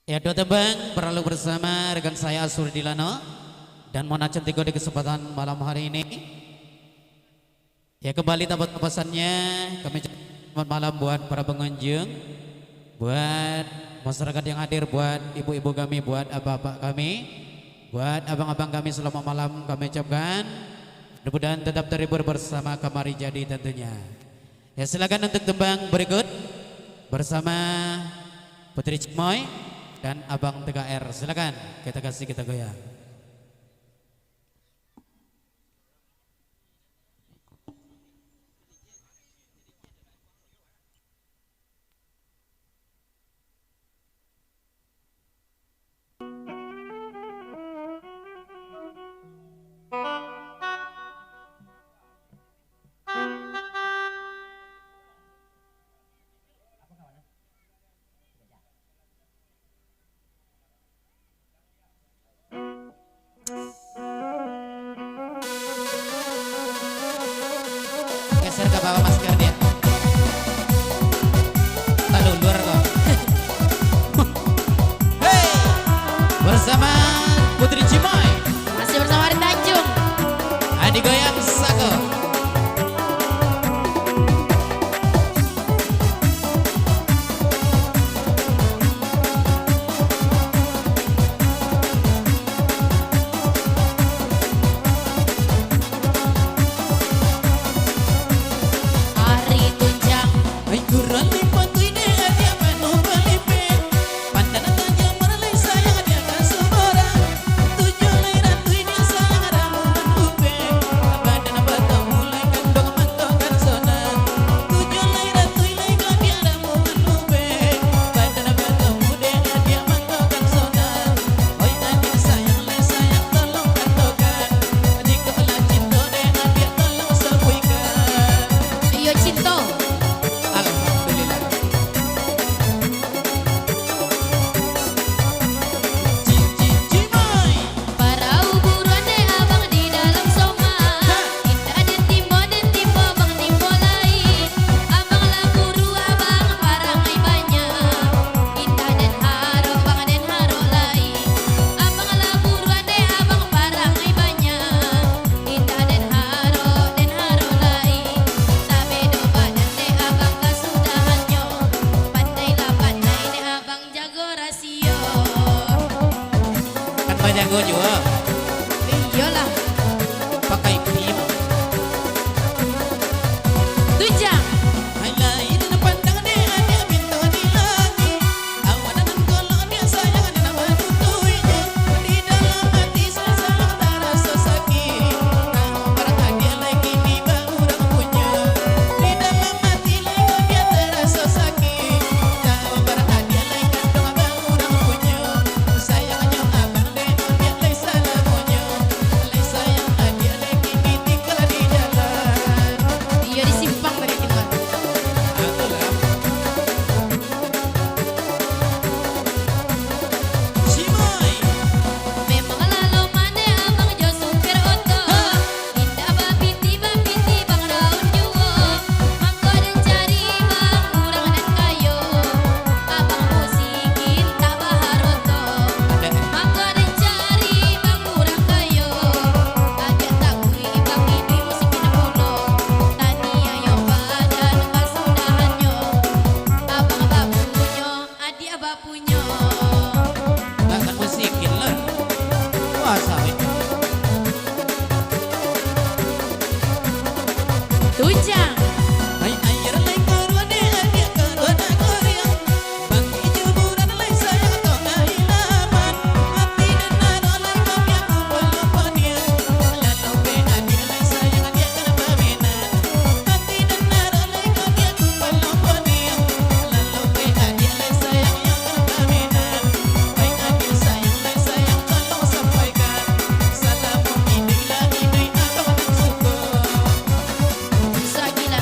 Ya dua tebang berlalu bersama rekan saya Asur Dilano dan Mona Cantigo di kesempatan malam hari ini. Ya kembali tabat pesannya kami selamat malam buat para pengunjung, buat masyarakat yang hadir, buat ibu-ibu kami, buat bapak kami, buat abang-abang kami selama malam kami ucapkan mudah-mudahan tetap terhibur bersama Kamari Jadi tentunya. Ya silakan untuk tembang berikut bersama Putri Cimoy dan Abang TKR, silakan kita kasih, kita goyang. Geser ke bawah masker dia. Tak luar kok. Hey, bersama Putri Cimoy, Masih bersama Ari Tanjung. Adi goyang Sako. Ari Tunjang. Ay kurang lipat ini dia penuh pelipin. Pandangan tajam menilai sayang dia kan sembarang. Tujuh lairan ini sayang ada menupin. Badan batang mulai kandung mantokan sona. Tujuh lairan ini kan dia ada menupin. Badan batang muda dia mantokan sona. Oi adik sayang le sayang tolong kantokan. Jika olah cinta dia tolong sapuikan. Iyo Cinto. Alhamdulillah. Cimoy. Para uburan deh abang di dalam soma. Kita ada timbo bang timbo lain. Abang lah buru abang parangai banyak. Kita den haro bang den haro lain. Abang lah buruan deh abang parangai banyak. Kita den haro lain. Tabedo badan deh abang kasudahannya. Pandai lah pandai deh abang jago rasio. Kan banyak gue juga Iyalah. pakai pim. Tunjang. Hai lain pandang dia dia bintang di langit. Awan dan golong dia sayang di nama tutuinya. Di dalam hati saya sangat tak rasa sakit. Nah barang dia lagi di bang orang punya. Di dalam hati lagi dia terasa sakit. Nah barang dia lagi kandung bang orang punya. Sayangnya abang deh dia lagi salah punya. Lagi sayang dia lagi ditinggal di jalan. Iya di simpang tadi kita. Aku lah. Cimoy. Memang lalu mana abang jo supir oto. Indah babiti bang daun juwo. Mangko dan cari bang kurang dan kayo. Abang musikin tak baharoto. Mangko dan cari bang kurang kayo. Agak takui bang ini musikin pulo. Tani ayo badan kasudahanyo. Abang bapunyo, adi abapunyo. Akan musikin lah. Puasa itu. Tunjang. Hai air lek kedua dia kedua nak korea. Bang hijau buran lek sayang atau nggak hilaman. Hati dan nado lek kopi aku lupa dia. Lalu beda dia lek sayang dia kena paminan. Hati dan nado lek kopi aku lupa dia. Lalu beda dia lek sayang yang kena paminan. Baik adil sayang lek sayang tolong sampaikan. Salam ini abang dan suka. Sagila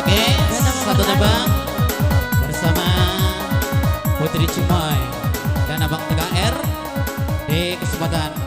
Oke, satu tebang bersama Putri Cimoy dan Abang Tegar R di kesempatan